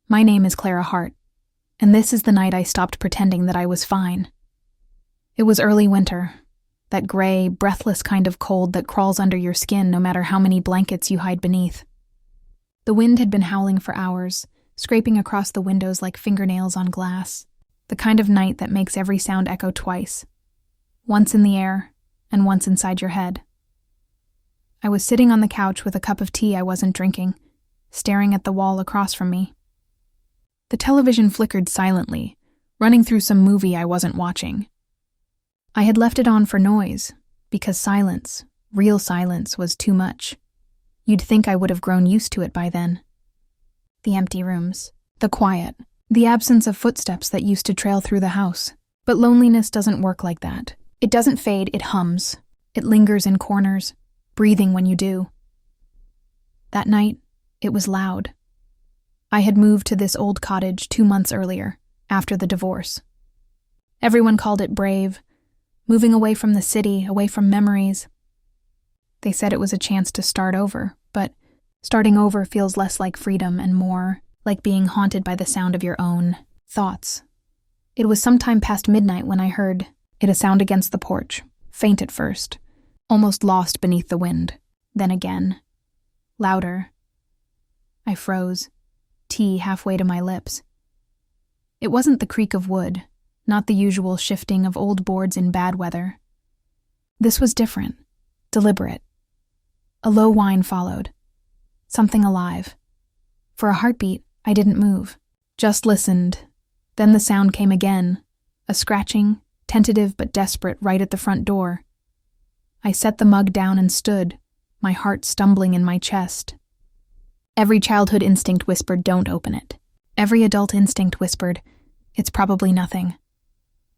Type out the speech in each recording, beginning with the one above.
My name is Clara Hart, and this is the night I stopped pretending that I was fine. It was early winter, that gray, breathless kind of cold that crawls under your skin no matter how many blankets you hide beneath. The wind had been howling for hours, scraping across the windows like fingernails on glass, the kind of night that makes every sound echo twice, once in the air and once inside your head. I was sitting on the couch with a cup of tea I wasn't drinking, staring at the wall across from me. The television flickered silently, running through some movie I wasn't watching. I had left it on for noise, because silence, real silence, was too much. You'd think I would have grown used to it by then. The empty rooms, the quiet, the absence of footsteps that used to trail through the house. But loneliness doesn't work like that. It doesn't fade, it hums. It lingers in corners, breathing when you do. That night, it was loud. I had moved to this old cottage 2 months earlier, after the divorce. Everyone called it brave, moving away from the city, away from memories. They said it was a chance to start over, but starting over feels less like freedom and more like being haunted by the sound of your own thoughts. It was sometime past midnight when I heard it, a sound against the porch, faint at first, almost lost beneath the wind. Then again, louder. I froze, tea halfway to my lips. It wasn't the creak of wood, not the usual shifting of old boards in bad weather. This was different, deliberate. A low whine followed. Something alive. For a heartbeat, I didn't move, just listened. Then the sound came again, a scratching, tentative but desperate, right at the front door. I set the mug down and stood, my heart stumbling in my chest. Every childhood instinct whispered, "Don't open it." Every adult instinct whispered, "It's probably nothing."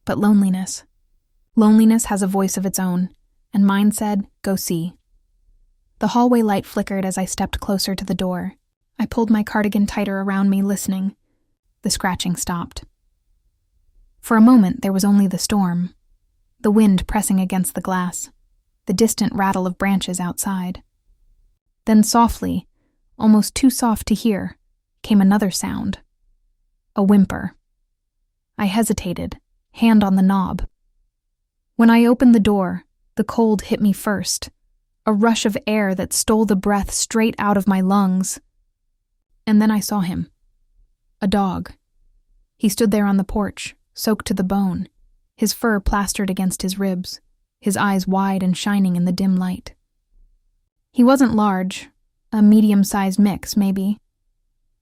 But loneliness. Loneliness has a voice of its own, and mine said, "Go see." The hallway light flickered as I stepped closer to the door. I pulled my cardigan tighter around me, listening. The scratching stopped. For a moment, there was only the storm, the wind pressing against the glass, the distant rattle of branches outside. Then softly, almost too soft to hear, came another sound. A whimper. I hesitated, hand on the knob. When I opened the door, the cold hit me first, a rush of air that stole the breath straight out of my lungs. And then I saw him. A dog. He stood there on the porch, soaked to the bone, his fur plastered against his ribs, his eyes wide and shining in the dim light. He wasn't large, a medium-sized mix, maybe,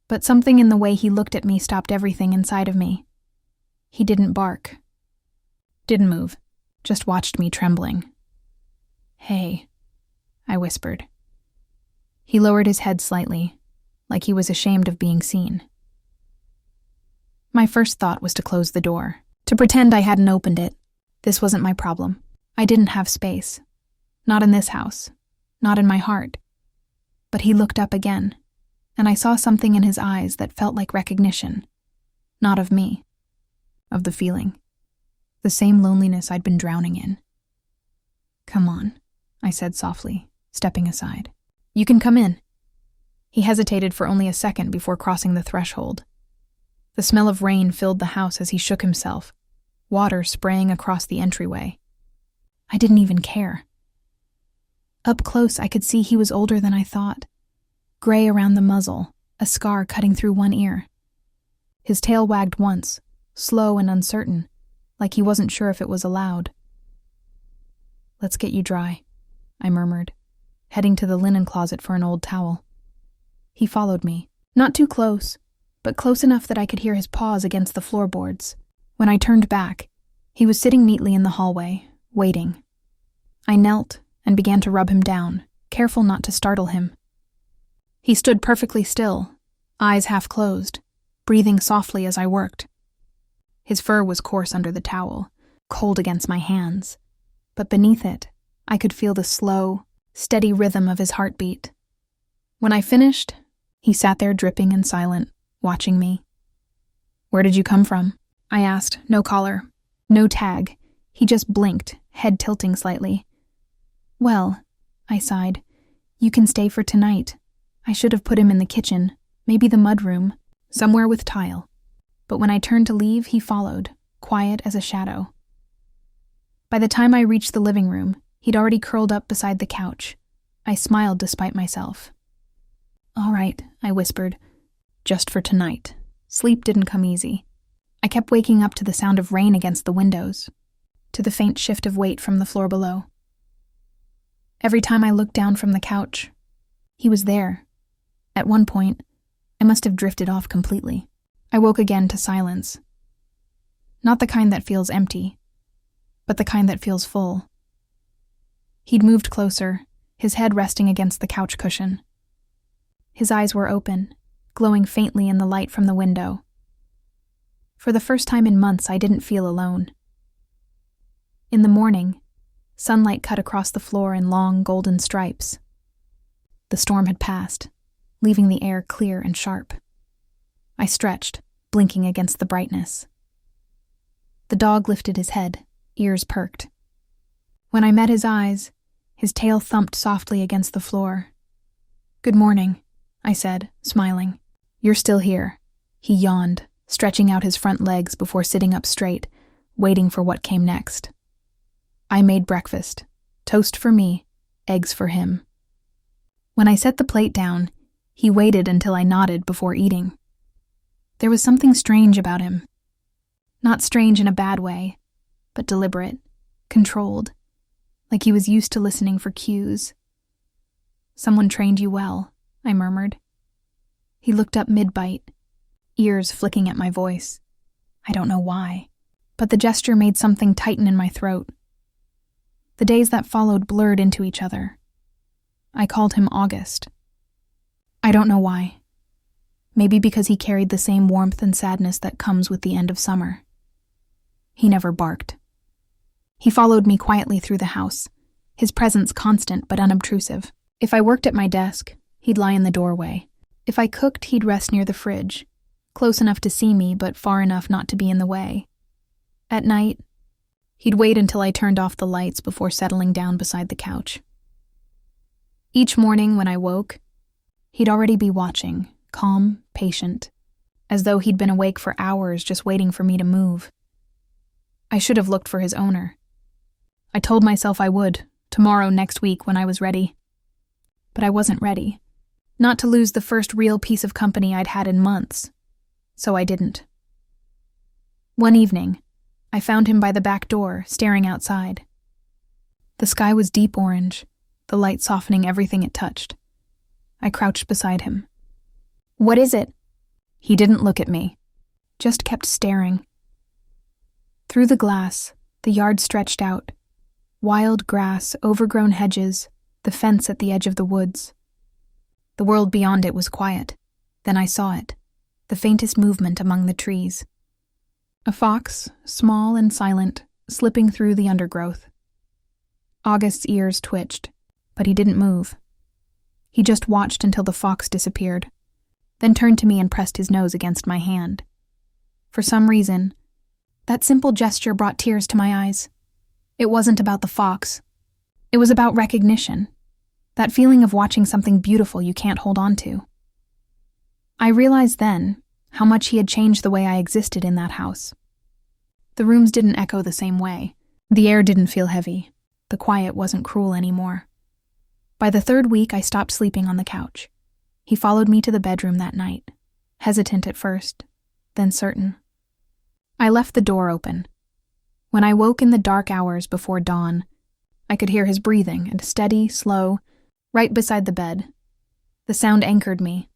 but something in the way he looked at me stopped everything inside of me. He didn't bark. Didn't move, just watched me trembling. "Hey," I whispered. He lowered his head slightly, like he was ashamed of being seen. My first thought was to close the door, to pretend I hadn't opened it. This wasn't my problem. I didn't have space. Not in this house. Not in my heart. But he looked up again, and I saw something in his eyes that felt like recognition. Not of me. Of the feeling. The same loneliness I'd been drowning in. "Come on," I said softly, stepping aside. "You can come in." He hesitated for only a second before crossing the threshold. The smell of rain filled the house as he shook himself, water spraying across the entryway. I didn't even care. Up close, I could see he was older than I thought. Gray around the muzzle, a scar cutting through one ear. His tail wagged once, slow and uncertain, like he wasn't sure if it was allowed. "Let's get you dry," I murmured, heading to the linen closet for an old towel. He followed me, not too close, but close enough that I could hear his paws against the floorboards. When I turned back, he was sitting neatly in the hallway, waiting. I knelt and began to rub him down, careful not to startle him. He stood perfectly still, eyes half closed, breathing softly as I worked. His fur was coarse under the towel, cold against my hands, but beneath it, I could feel the slow, steady rhythm of his heartbeat. When I finished, he sat there dripping and silent, watching me. "Where did you come from?" I asked, no collar, no tag. He just blinked, head tilting slightly. "Well," I sighed, "you can stay for tonight. I should have put him in the kitchen, maybe the mudroom." somewhere with tile. But when I turned to leave, he followed, quiet as a shadow. By the time I reached the living room, he'd already curled up beside the couch. I smiled despite myself. "All right," I whispered. "Just for tonight." Sleep didn't come easy. I kept waking up to the sound of rain against the windows, to the faint shift of weight from the floor below. Every time I looked down from the couch, he was there. At one point, I must have drifted off completely. I woke again to silence. Not the kind that feels empty, but the kind that feels full. He'd moved closer, his head resting against the couch cushion. His eyes were open, glowing faintly in the light from the window. For the first time in months, I didn't feel alone. In the morning, sunlight cut across the floor in long, golden stripes. The storm had passed, leaving the air clear and sharp. I stretched, blinking against the brightness. The dog lifted his head, ears perked. When I met his eyes, his tail thumped softly against the floor. "Good morning," I said, smiling. "You're still here." He yawned, stretching out his front legs before sitting up straight, waiting for what came next. I made breakfast. Toast for me, eggs for him. When I set the plate down, he waited until I nodded before eating. There was something strange about him. Not strange in a bad way, but deliberate, controlled, like he was used to listening for cues. "Someone trained you well," I murmured. He looked up mid-bite, ears flicking at my voice. I don't know why, but the gesture made something tighten in my throat. The days that followed blurred into each other. I called him August. I don't know why. Maybe because he carried the same warmth and sadness that comes with the end of summer. He never barked. He followed me quietly through the house, his presence constant but unobtrusive. If I worked at my desk, he'd lie in the doorway. If I cooked, he'd rest near the fridge, close enough to see me but far enough not to be in the way. At night, he'd wait until I turned off the lights before settling down beside the couch. Each morning when I woke, he'd already be watching, calm, patient, as though he'd been awake for hours just waiting for me to move. I should have looked for his owner. I told myself I would, tomorrow, next week, when I was ready. But I wasn't ready. Not to lose the first real piece of company I'd had in months. So I didn't. One evening, I found him by the back door, staring outside. The sky was deep orange, the light softening everything it touched. I crouched beside him. "What is it?" He didn't look at me, just kept staring. Through the glass, the yard stretched out. Wild grass, overgrown hedges, the fence at the edge of the woods. The world beyond it was quiet. Then I saw it, the faintest movement among the trees. A fox, small and silent, slipping through the undergrowth. August's ears twitched, but he didn't move. He just watched until the fox disappeared, then turned to me and pressed his nose against my hand. For some reason, that simple gesture brought tears to my eyes. It wasn't about the fox. It was about recognition, that feeling of watching something beautiful you can't hold on to. I realized then how much he had changed the way I existed in that house. The rooms didn't echo the same way. The air didn't feel heavy. The quiet wasn't cruel anymore. By the third week, I stopped sleeping on the couch. He followed me to the bedroom that night, hesitant at first, then certain. I left the door open. When I woke in the dark hours before dawn, I could hear his breathing, and steady, slow, right beside the bed. The sound anchored me.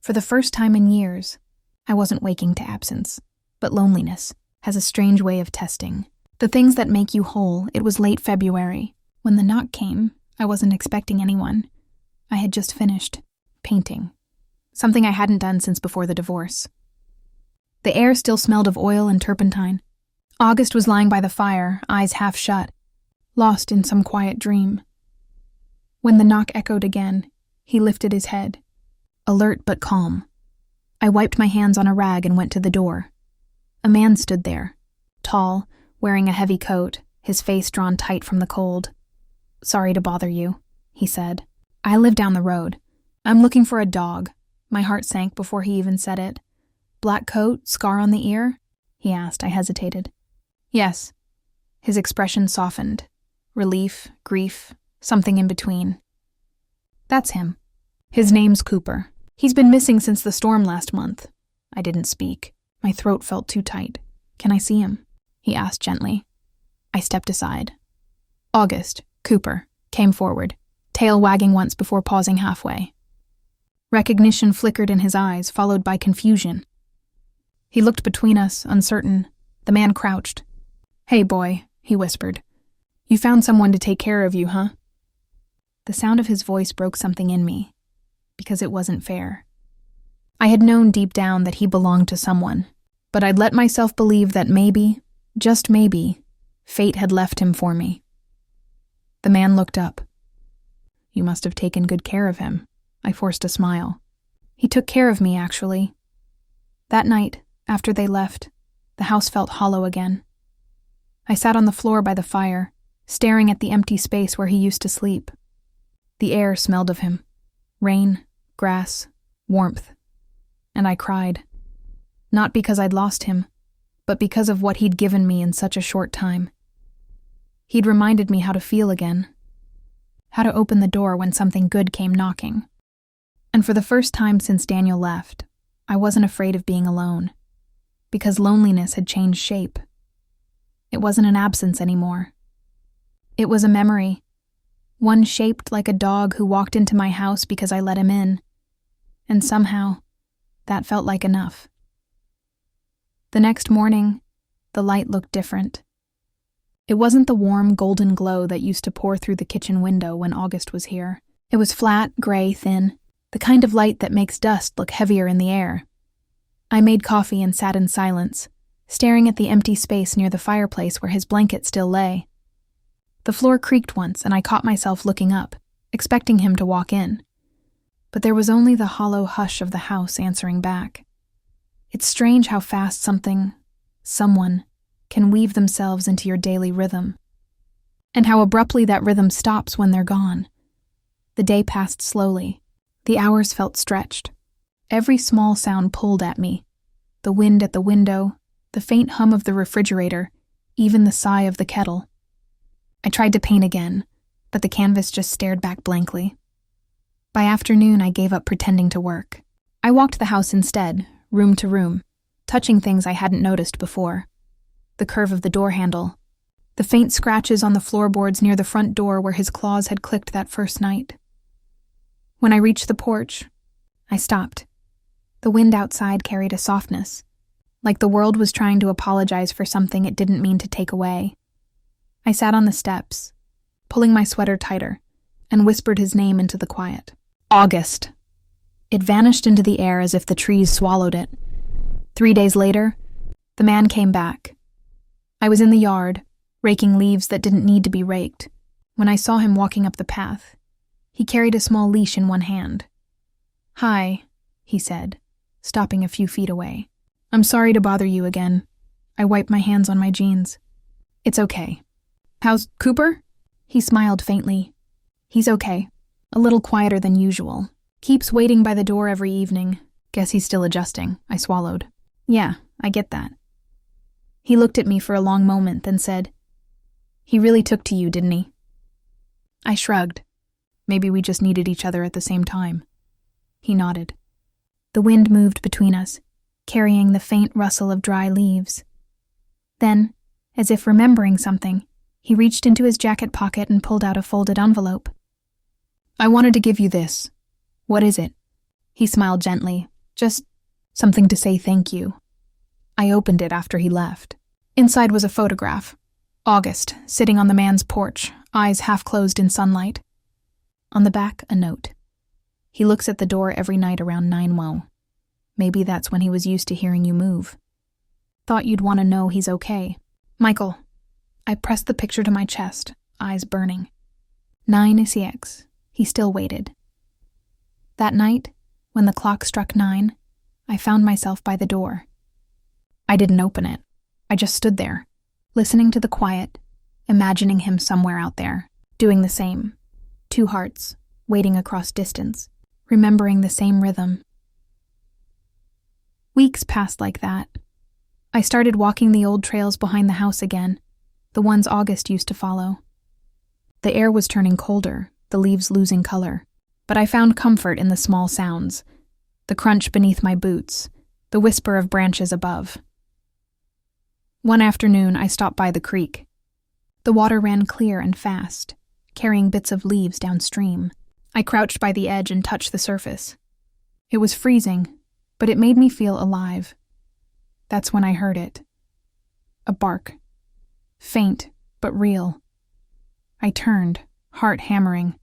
For the first time in years, I wasn't waking to absence, but loneliness has a strange way of testing. The things that make you whole. It was late February. When the knock came, I wasn't expecting anyone. I had just finished painting, something I hadn't done since before the divorce. The air still smelled of oil and turpentine. August was lying by the fire, eyes half shut, lost in some quiet dream. When the knock echoed again, he lifted his head, alert but calm. I wiped my hands on a rag and went to the door. A man stood there, tall, wearing a heavy coat, his face drawn tight from the cold. "Sorry to bother you," he said. "I live down the road. I'm looking for a dog. My heart sank before he even said it. Black coat, scar on the ear? He asked. I hesitated. Yes. His expression softened. Relief, grief, something in between. That's him. His name's Cooper. He's been missing since the storm last month. I didn't speak. My throat felt too tight. Can I see him? He asked gently. I stepped aside. August, Cooper, came forward, tail wagging once before pausing halfway. Recognition flickered in his eyes, followed by confusion. He looked between us, uncertain. The man crouched. Hey, boy, he whispered. You found someone to take care of you, huh? The sound of his voice broke something in me, because it wasn't fair. I had known deep down that he belonged to someone, but I'd let myself believe that maybe, just maybe, fate had left him for me. The man looked up. You must have taken good care of him. I forced a smile. He took care of me, actually. That night, after they left, the house felt hollow again. I sat on the floor by the fire, staring at the empty space where he used to sleep. The air smelled of him. Rain, grass, warmth. And I cried. Not because I'd lost him, but because of what he'd given me in such a short time. He'd reminded me how to feel again, how to open the door when something good came knocking. And for the first time since Daniel left, I wasn't afraid of being alone, because loneliness had changed shape. It wasn't an absence anymore. It was a memory, one shaped like a dog who walked into my house because I let him in, and somehow, that felt like enough. The next morning, the light looked different. It wasn't the warm, golden glow that used to pour through the kitchen window when August was here. It was flat, gray, thin, the kind of light that makes dust look heavier in the air. I made coffee and sat in silence, staring at the empty space near the fireplace where his blanket still lay. The floor creaked once, and I caught myself looking up, expecting him to walk in. But there was only the hollow hush of the house answering back. It's strange how fast someone, can weave themselves into your daily rhythm, and how abruptly that rhythm stops when they're gone. The day passed slowly. The hours felt stretched. Every small sound pulled at me. The wind at the window, the faint hum of the refrigerator, even the sigh of the kettle. I tried to paint again, but the canvas just stared back blankly. By afternoon, I gave up pretending to work. I walked the house instead, room to room, touching things I hadn't noticed before. The curve of the door handle, the faint scratches on the floorboards near the front door where his claws had clicked that first night. When I reached the porch, I stopped. The wind outside carried a softness, like the world was trying to apologize for something it didn't mean to take away. I sat on the steps, pulling my sweater tighter, and whispered his name into the quiet. August. It vanished into the air as if the trees swallowed it. 3 days later, the man came back. I was in the yard, raking leaves that didn't need to be raked, when I saw him walking up the path. He carried a small leash in one hand. Hi, he said, stopping a few feet away. I'm sorry to bother you again. I wiped my hands on my jeans. It's okay. How's Cooper? He smiled faintly. He's okay. A little quieter than usual. Keeps waiting by the door every evening. Guess he's still adjusting. I swallowed. Yeah, I get that. He looked at me for a long moment, then said, He really took to you, didn't he? I shrugged. Maybe we just needed each other at the same time. He nodded. The wind moved between us, carrying the faint rustle of dry leaves. Then, as if remembering something, he reached into his jacket pocket and pulled out a folded envelope. I wanted to give you this. What is it? He smiled gently. Just something to say thank you. I opened it after he left. Inside was a photograph. August, sitting on the man's porch, eyes half closed in sunlight. On the back, a note. He looks at the door every night around 9:00. Maybe that's when he was used to hearing you move. Thought you'd want to know he's okay. Michael. I pressed the picture to my chest, eyes burning. 9:00. He still waited. That night, when the clock struck 9, I found myself by the door. I didn't open it. I just stood there, listening to the quiet, imagining him somewhere out there, doing the same. 2 hearts, waiting across distance, remembering the same rhythm. Weeks passed like that. I started walking the old trails behind the house again, the ones August used to follow. The air was turning colder, the leaves losing color, but I found comfort in the small sounds, the crunch beneath my boots, the whisper of branches above. One afternoon, I stopped by the creek. The water ran clear and fast, carrying bits of leaves downstream. I crouched by the edge and touched the surface. It was freezing, but it made me feel alive. That's when I heard it. A bark. Faint, but real. I turned, heart hammering.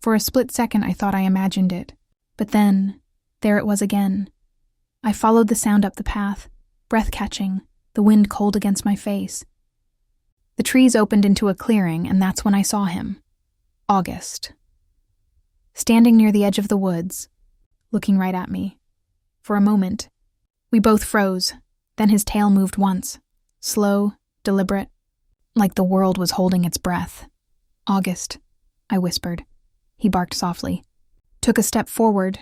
For a split second I thought I imagined it, but then, there it was again. I followed the sound up the path, breath-catching, the wind cold against my face. The trees opened into a clearing, and that's when I saw him. August. Standing near the edge of the woods, looking right at me. For a moment, we both froze, then his tail moved once, slow, deliberate, like the world was holding its breath. "August," I whispered. He barked softly, took a step forward,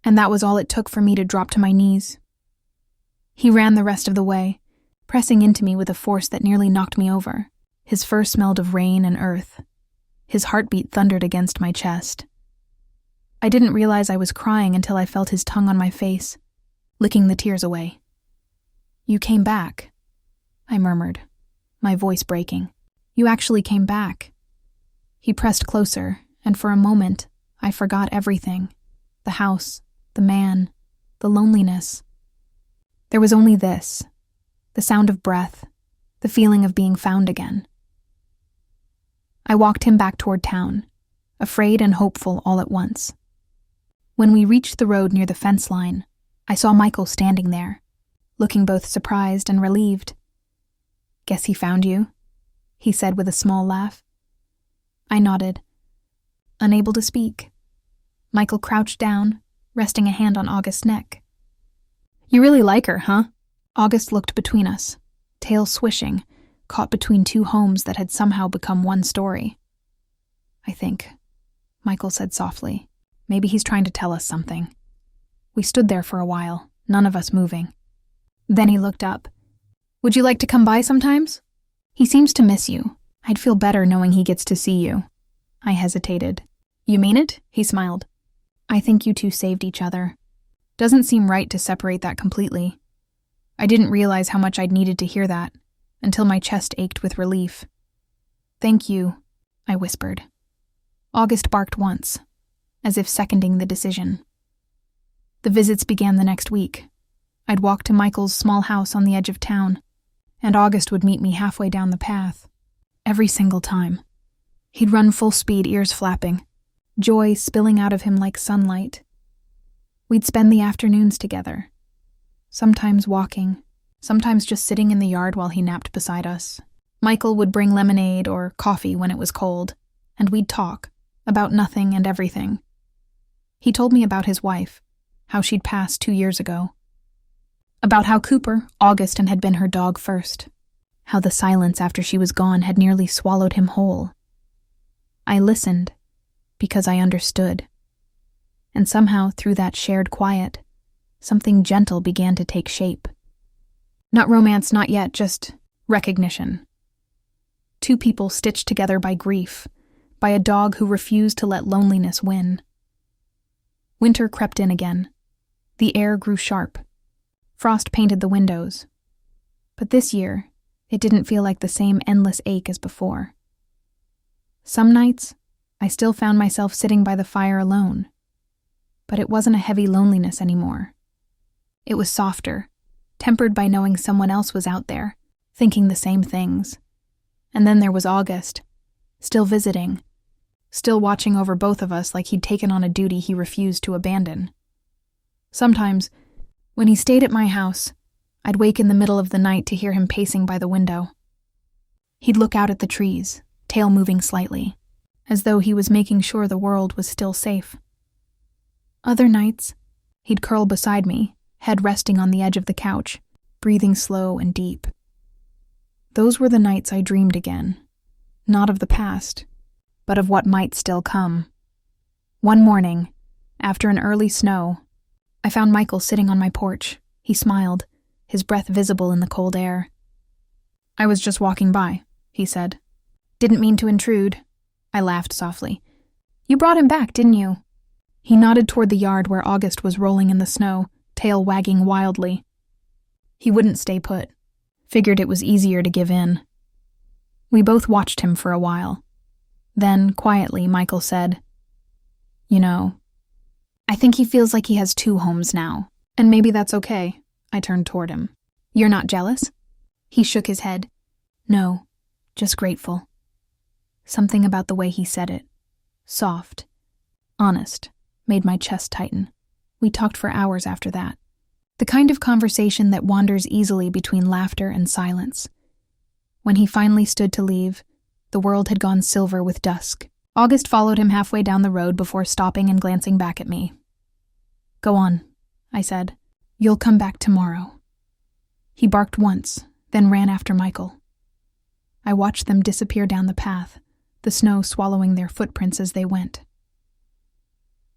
and that was all it took for me to drop to my knees. He ran the rest of the way, pressing into me with a force that nearly knocked me over. His fur smelled of rain and earth. His heartbeat thundered against my chest. I didn't realize I was crying until I felt his tongue on my face, licking the tears away. "You came back," I murmured, my voice breaking. "You actually came back." He pressed closer, and for a moment, I forgot everything. The house, the man, the loneliness. There was only this, the sound of breath, the feeling of being found again. I walked him back toward town, afraid and hopeful all at once. When we reached the road near the fence line, I saw Michael standing there, looking both surprised and relieved. "Guess he found you," he said with a small laugh. I nodded, unable to speak. Michael crouched down, resting a hand on August's neck. "You really like her, huh?" August looked between us, tail swishing, caught between two homes that had somehow become one story. "I think," Michael said softly. "Maybe he's trying to tell us something." We stood there for a while, none of us moving. Then he looked up. "Would you like to come by sometimes? He seems to miss you. I'd feel better knowing he gets to see you." I hesitated. "You mean it?" He smiled. "I think you two saved each other. Doesn't seem right to separate that completely." I didn't realize how much I'd needed to hear that, until my chest ached with relief. "Thank you," I whispered. August barked once, as if seconding the decision. The visits began the next week. I'd walk to Michael's small house on the edge of town, and August would meet me halfway down the path. Every single time. He'd run full speed, ears flapping, joy spilling out of him like sunlight. We'd spend the afternoons together, sometimes walking, sometimes just sitting in the yard while he napped beside us. Michael would bring lemonade or coffee when it was cold, and we'd talk about nothing and everything. He told me about his wife, how she'd passed 2 years ago. About how Cooper, August, and had been her dog first. How the silence after she was gone had nearly swallowed him whole. I listened, because I understood. And somehow, through that shared quiet, something gentle began to take shape. Not romance, not yet, just recognition. Two people stitched together by grief, by a dog who refused to let loneliness win. Winter crept in again. The air grew sharp. Frost painted the windows. But this year, it didn't feel like the same endless ache as before. Some nights, I still found myself sitting by the fire alone. But it wasn't a heavy loneliness anymore. It was softer, tempered by knowing someone else was out there, thinking the same things. And then there was August, still visiting, still watching over both of us like he'd taken on a duty he refused to abandon. Sometimes, when he stayed at my house, I'd wake in the middle of the night to hear him pacing by the window. He'd look out at the trees, tail moving slightly, as though he was making sure the world was still safe. Other nights, he'd curl beside me, head resting on the edge of the couch, breathing slow and deep. Those were the nights I dreamed again, not of the past, but of what might still come. One morning, after an early snow, I found Michael sitting on my porch, He smiled, his breath visible in the cold air. "I was just walking by," he said. "Didn't mean to intrude." I laughed softly. "You brought him back, didn't you?" He nodded toward the yard where August was rolling in the snow, tail wagging wildly. He wouldn't stay put. Figured it was easier to give in. We both watched him for a while. Then, quietly, Michael said, "You know, I think he feels like he has two homes now, and maybe that's okay." I turned toward him. "You're not jealous?" He shook his head. "No, just grateful." Something about the way he said it, soft, honest, made my chest tighten. We talked for hours after that. The kind of conversation that wanders easily between laughter and silence. When he finally stood to leave, the world had gone silver with dusk. August followed him halfway down the road before stopping and glancing back at me. "Go on," I said. "You'll come back tomorrow." He barked once, then ran after Michael. I watched them disappear down the path, the snow swallowing their footprints as they went.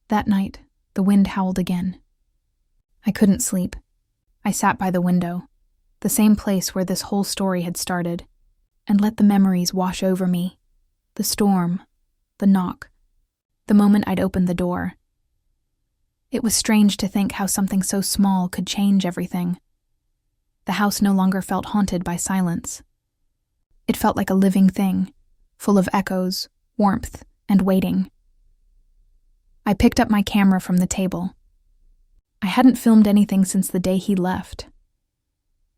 That night, the wind howled again. I couldn't sleep. I sat by the window, the same place where this whole story had started, and let the memories wash over me. The storm, the knock, the moment I'd opened the door. It was strange to think how something so small could change everything. The house no longer felt haunted by silence. It felt like a living thing, full of echoes, warmth, and waiting. I picked up my camera from the table. I hadn't filmed anything since the day he left.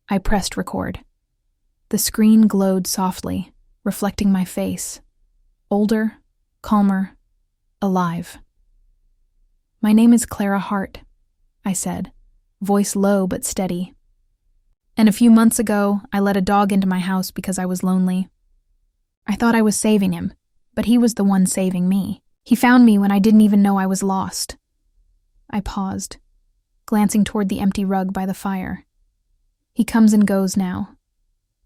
I pressed record. The screen glowed softly, reflecting my face. Older, calmer, alive. "My name is Clara Hart," I said, voice low but steady. "And a few months ago, I let a dog into my house because I was lonely. I thought I was saving him, but he was the one saving me. He found me when I didn't even know I was lost." I paused, glancing toward the empty rug by the fire. "He comes and goes now,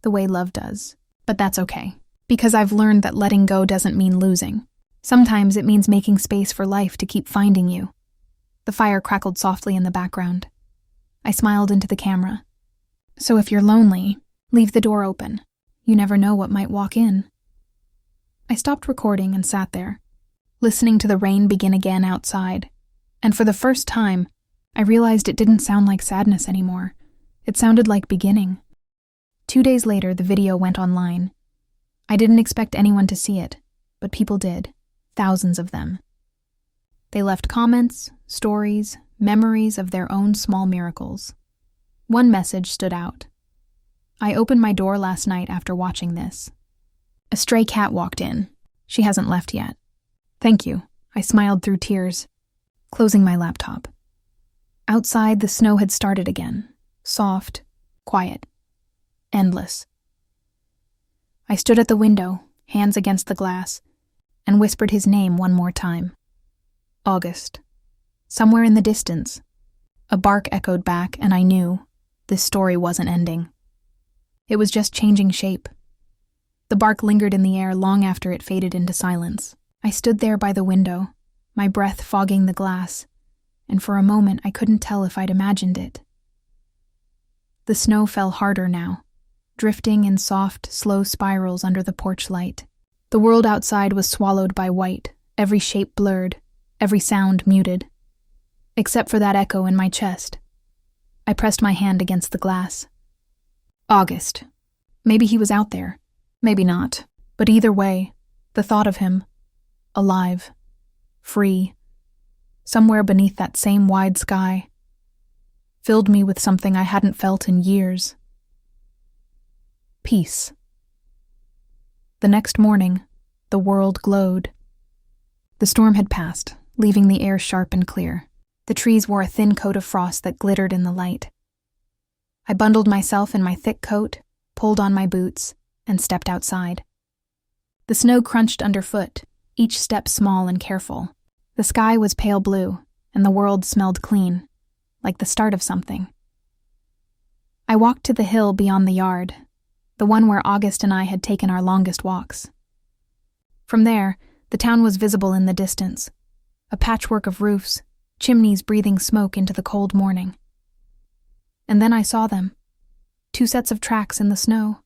the way love does. But that's okay, because I've learned that letting go doesn't mean losing. Sometimes it means making space for life to keep finding you." The fire crackled softly in the background. I smiled into the camera. "So if you're lonely, leave the door open. You never know what might walk in." I stopped recording and sat there, listening to the rain begin again outside, and for the first time, I realized it didn't sound like sadness anymore. It sounded like beginning. 2 days later, the video went online. I didn't expect anyone to see it, but people did, thousands of them. They left comments, stories, memories of their own small miracles. One message stood out. "I opened my door last night after watching this. A stray cat walked in. She hasn't left yet. Thank you." I smiled through tears, closing my laptop. Outside, the snow had started again. Soft, quiet, endless. I stood at the window, hands against the glass, and whispered his name one more time. August. Somewhere in the distance, a bark echoed back, and I knew this story wasn't ending. It was just changing shape. The bark lingered in the air long after it faded into silence. I stood there by the window, my breath fogging the glass, and for a moment I couldn't tell if I'd imagined it. The snow fell harder now, drifting in soft, slow spirals under the porch light. The world outside was swallowed by white, every shape blurred, every sound muted. Except for that echo in my chest. I pressed my hand against the glass. August. Maybe he was out there. Maybe not. But either way, the thought of him, alive, free, somewhere beneath that same wide sky, filled me with something I hadn't felt in years. Peace. The next morning, the world glowed. The storm had passed, leaving the air sharp and clear. The trees wore a thin coat of frost that glittered in the light. I bundled myself in my thick coat, pulled on my boots, and stepped outside. The snow crunched underfoot, each step small and careful. The sky was pale blue, and the world smelled clean, like the start of something. I walked to the hill beyond the yard, the one where August and I had taken our longest walks. From there, the town was visible in the distance, a patchwork of roofs, chimneys breathing smoke into the cold morning. And then I saw them. 2 sets of tracks in the snow.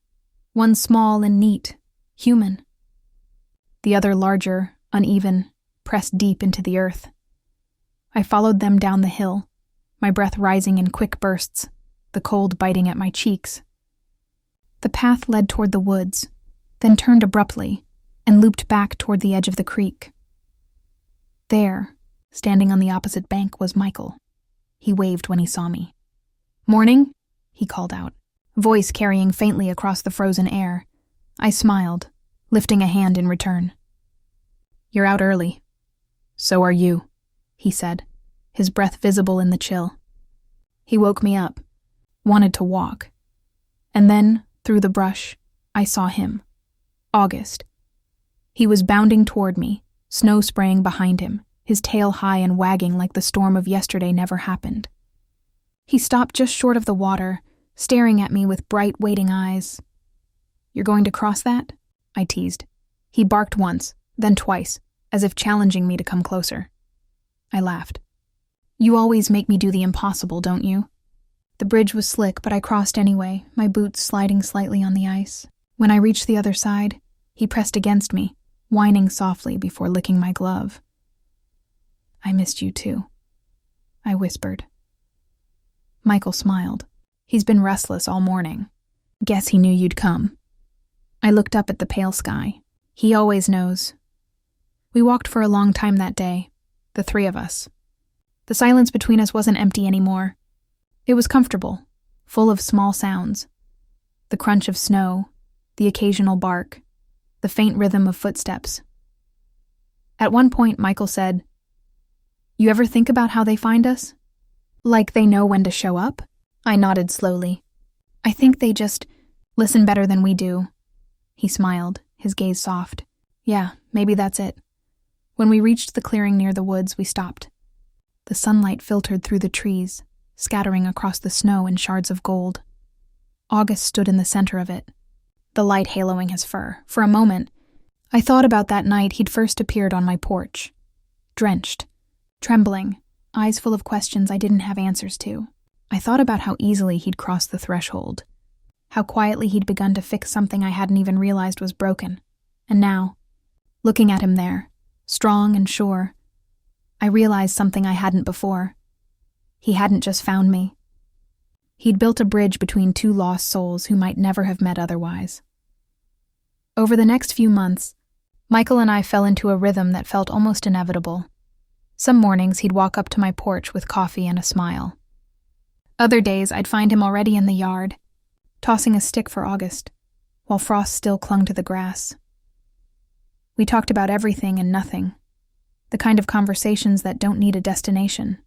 One small and neat, human. The other larger, uneven, pressed deep into the earth. I followed them down the hill, my breath rising in quick bursts, the cold biting at my cheeks. The path led toward the woods, then turned abruptly and looped back toward the edge of the creek. There, standing on the opposite bank, was Michael. He waved when he saw me. "Morning," he called out, voice carrying faintly across the frozen air. I smiled, lifting a hand in return. "You're out early." "So are you," he said, his breath visible in the chill. He woke me up, wanted to walk. And then, through the brush, I saw him. August. He was bounding toward me, snow spraying behind him, his tail high and wagging like the storm of yesterday never happened. He stopped just short of the water, staring at me with bright, waiting eyes. "You're going to cross that?" I teased. He barked once, then twice, as if challenging me to come closer. I laughed. "You always make me do the impossible, don't you?" The bridge was slick, but I crossed anyway, my boots sliding slightly on the ice. When I reached the other side, he pressed against me, whining softly before licking my glove. "I missed you too," I whispered. Michael smiled. "He's been restless all morning. Guess he knew you'd come." I looked up at the pale sky. He always knows. We walked for a long time that day, the 3 of us. The silence between us wasn't empty anymore. It was comfortable, full of small sounds. The crunch of snow, the occasional bark, the faint rhythm of footsteps. At one point, Michael said, "You ever think about how they find us? Like they know when to show up?" I nodded slowly. "I think they just listen better than we do." He smiled, his gaze soft. "Yeah, maybe that's it." When we reached the clearing near the woods, we stopped. The sunlight filtered through the trees, scattering across the snow in shards of gold. August stood in the center of it, the light haloing his fur. For a moment, I thought about that night he'd first appeared on my porch. Drenched, trembling, eyes full of questions I didn't have answers to. I thought about how easily he'd crossed the threshold, how quietly he'd begun to fix something I hadn't even realized was broken. And now, looking at him there, strong and sure, I realized something I hadn't before. He hadn't just found me. He'd built a bridge between 2 lost souls who might never have met otherwise. Over the next few months, Michael and I fell into a rhythm that felt almost inevitable. Some mornings he'd walk up to my porch with coffee and a smile. Other days I'd find him already in the yard, tossing a stick for August, while frost still clung to the grass. We talked about everything and nothing, the kind of conversations that don't need a destination.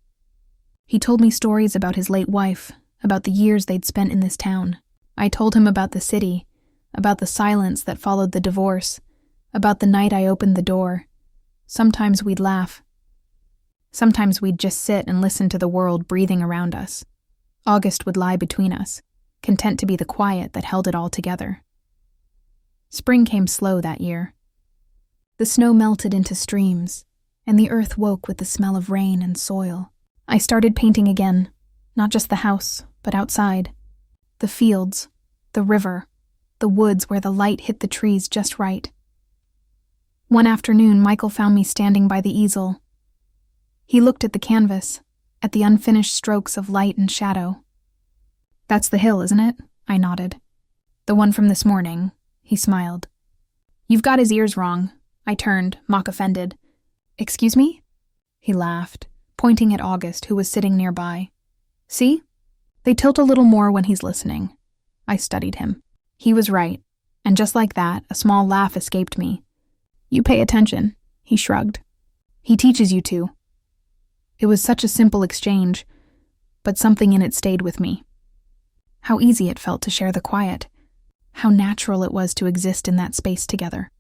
He told me stories about his late wife, about the years they'd spent in this town. I told him about the city, about the silence that followed the divorce, about the night I opened the door. Sometimes we'd laugh. Sometimes we'd just sit and listen to the world breathing around us. August would lie between us, content to be the quiet that held it all together. Spring came slow that year. The snow melted into streams, and the earth woke with the smell of rain and soil. I started painting again, not just the house, but outside. The fields, the river, the woods where the light hit the trees just right. One afternoon, Michael found me standing by the easel. He looked at the canvas, at the unfinished strokes of light and shadow. "That's the hill, isn't it?" I nodded. "The one from this morning," he smiled. "You've got his ears wrong." I turned, mock offended. "Excuse me?" He laughed, pointing at August, who was sitting nearby. "See? They tilt a little more when he's listening." I studied him. He was right, and just like that, a small laugh escaped me. "You pay attention," he shrugged. "He teaches you to." It was such a simple exchange, but something in it stayed with me. How easy it felt to share the quiet. How natural it was to exist in that space together.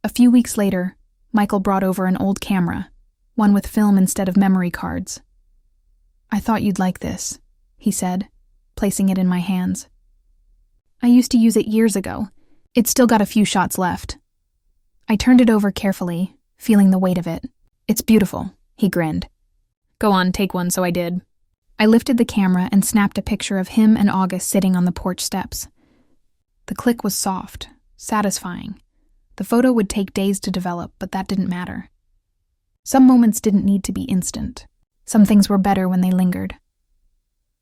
A few weeks later, Michael brought over an old camera, one with film instead of memory cards. "I thought you'd like this," he said, placing it in my hands. "I used to use it years ago. It's still got a few shots left." I turned it over carefully, feeling the weight of it. "It's beautiful," he grinned. "Go on, take one," so I did. I lifted the camera and snapped a picture of him and August sitting on the porch steps. The click was soft, satisfying. The photo would take days to develop, but that didn't matter. Some moments didn't need to be instant. Some things were better when they lingered.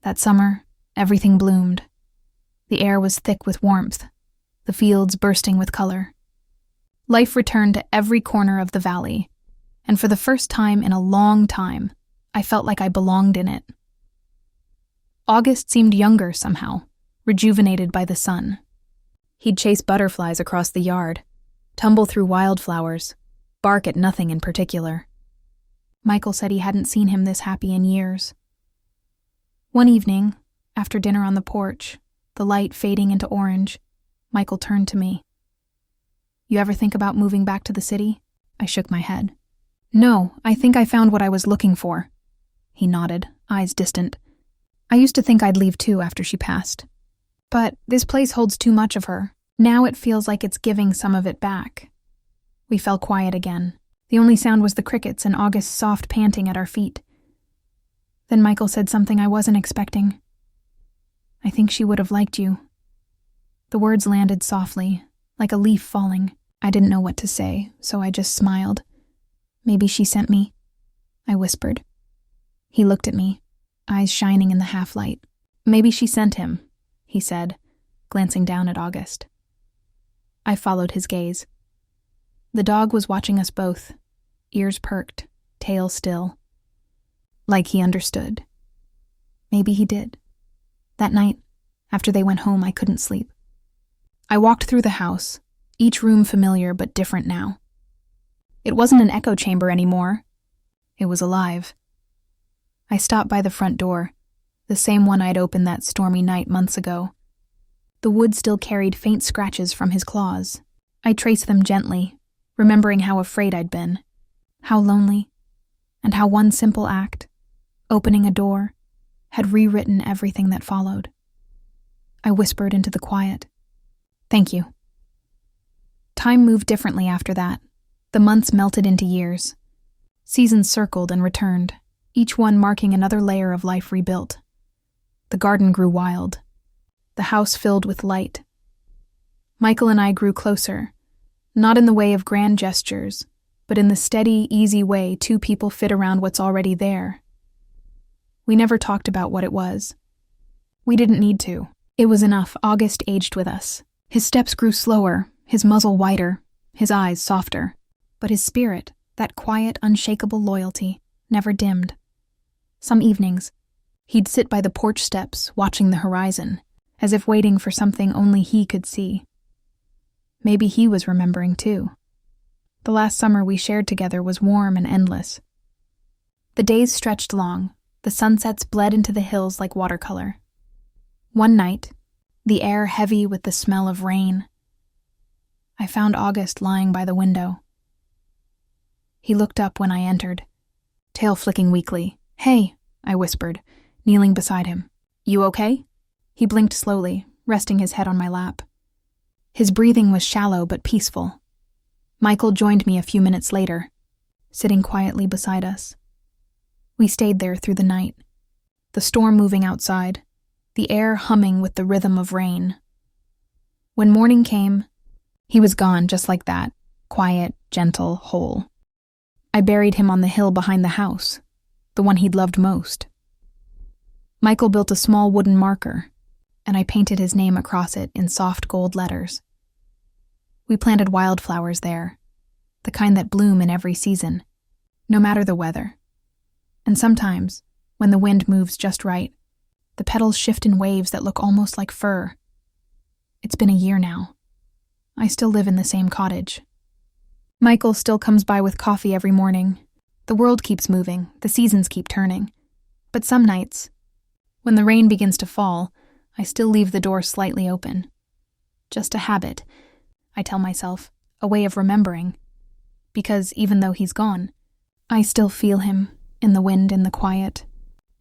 That summer, everything bloomed. The air was thick with warmth, the fields bursting with color. Life returned to every corner of the valley, and for the first time in a long time, I felt like I belonged in it. August seemed younger somehow, rejuvenated by the sun. He'd chase butterflies across the yard, tumble through wildflowers, bark at nothing in particular. Michael said he hadn't seen him this happy in years. One evening, after dinner on the porch, the light fading into orange, Michael turned to me. "You ever think about moving back to the city?" I shook my head. "No, I think I found what I was looking for." He nodded, eyes distant. "I used to think I'd leave too after she passed. But this place holds too much of her. Now it feels like it's giving some of it back." We fell quiet again. The only sound was the crickets and August's soft panting at our feet. Then Michael said something I wasn't expecting. "I think she would have liked you." The words landed softly, like a leaf falling. I didn't know what to say, so I just smiled. "Maybe she sent me," I whispered. He looked at me, eyes shining in the half-light. "Maybe she sent him," he said, glancing down at August. I followed his gaze. The dog was watching us both, ears perked, tail still. Like he understood. Maybe he did. That night, after they went home, I couldn't sleep. I walked through the house, each room familiar but different now. It wasn't an echo chamber anymore. It was alive. I stopped by the front door, the same one I'd opened that stormy night months ago. The wood still carried faint scratches from his claws. I traced them gently, remembering how afraid I'd been, how lonely, and how one simple act, opening a door, had rewritten everything that followed. I whispered into the quiet, "Thank you." Time moved differently after that. The months melted into years. Seasons circled and returned, each one marking another layer of life rebuilt. The garden grew wild. The house filled with light. Michael and I grew closer, not in the way of grand gestures, but in the steady, easy way two people fit around what's already there. We never talked about what it was. We didn't need to. It was enough. August aged with us. His steps grew slower, his muzzle wider, his eyes softer. But his spirit, that quiet, unshakable loyalty, never dimmed. Some evenings, he'd sit by the porch steps, watching the horizon, as if waiting for something only he could see. Maybe he was remembering too. The last summer we shared together was warm and endless. The days stretched long, the sunsets bled into the hills like watercolor. One night, the air heavy with the smell of rain, I found August lying by the window. He looked up when I entered, tail flicking weakly. "Hey," I whispered, kneeling beside him. "You okay?" He blinked slowly, resting his head on my lap. His breathing was shallow but peaceful. Michael joined me a few minutes later, sitting quietly beside us. We stayed there through the night, the storm moving outside, the air humming with the rhythm of rain. When morning came, he was gone just like that, quiet, gentle, whole. I buried him on the hill behind the house, the one he'd loved most. Michael built a small wooden marker, and I painted his name across it in soft gold letters. We planted wildflowers there, the kind that bloom in every season, no matter the weather. And sometimes, when the wind moves just right, the petals shift in waves that look almost like fur. It's been a year now. I still live in the same cottage. Michael still comes by with coffee every morning. The world keeps moving, the seasons keep turning. But some nights, when the rain begins to fall, I still leave the door slightly open. Just a habit, I tell myself, a way of remembering. Because even though he's gone, I still feel him in the wind, in the quiet,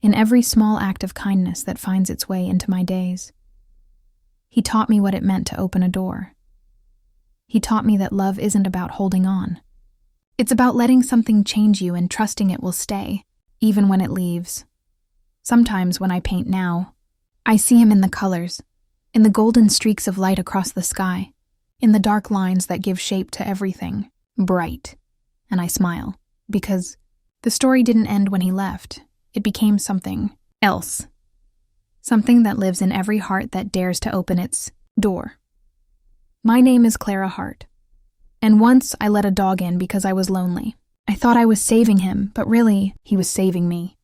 in every small act of kindness that finds its way into my days. He taught me what it meant to open a door. He taught me that love isn't about holding on. It's about letting something change you and trusting it will stay, even when it leaves. Sometimes when I paint now, I see him in the colors, in the golden streaks of light across the sky, in the dark lines that give shape to everything, bright. And I smile, because the story didn't end when he left. It became something else. Something that lives in every heart that dares to open its door. My name is Clara Hart. And once I let a dog in because I was lonely. I thought I was saving him, but really, he was saving me.